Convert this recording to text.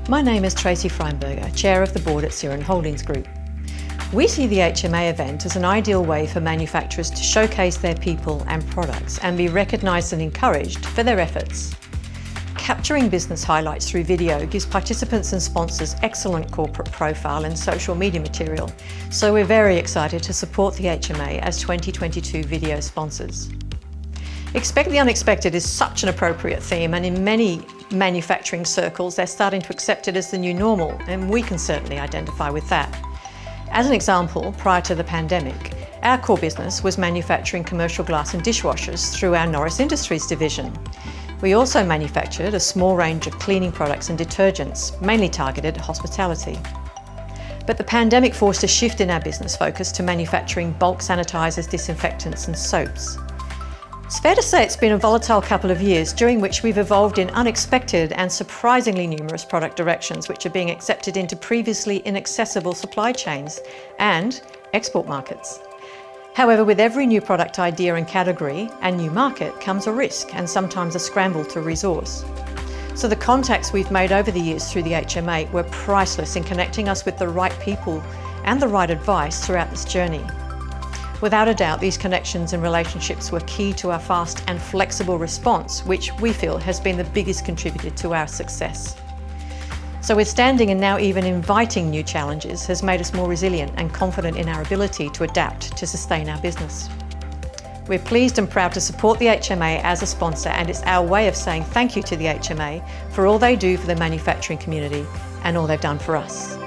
My name is Tracy Freinberger, Chair of the Board at Sirron Holdings Group. We see the HMA event as an ideal way for manufacturers to showcase their people and products and be recognised and encouraged for their efforts. Capturing business highlights through video gives participants and sponsors excellent corporate profile and social media material, so we're very excited to support the HMA as 2022 video sponsors. Expect the unexpected is such an appropriate theme, and in many manufacturing circles they're starting to accept it as the new normal, and we can certainly identify with that. As an example, prior to the pandemic, our core business was manufacturing commercial glass and dishwashers through our Norris Industries division. We also manufactured a small range of cleaning products and detergents, mainly targeted at hospitality. But the pandemic forced a shift in our business focus to manufacturing bulk sanitisers, disinfectants and soaps. It's fair to say it's been a volatile couple of years during which we've evolved in unexpected and surprisingly numerous product directions which are being accepted into previously inaccessible supply chains and export markets. However, with every new product idea and category and new market comes a risk and sometimes a scramble to resource. So the contacts we've made over the years through the HMA were priceless in connecting us with the right people and the right advice throughout this journey. Without a doubt, these connections and relationships were key to our fast and flexible response, which we feel has been the biggest contributor to our success. So withstanding and now even inviting new challenges has made us more resilient and confident in our ability to adapt to sustain our business. We're pleased and proud to support the HMA as a sponsor, and it's our way of saying thank you to the HMA for all they do for the manufacturing community and all they've done for us.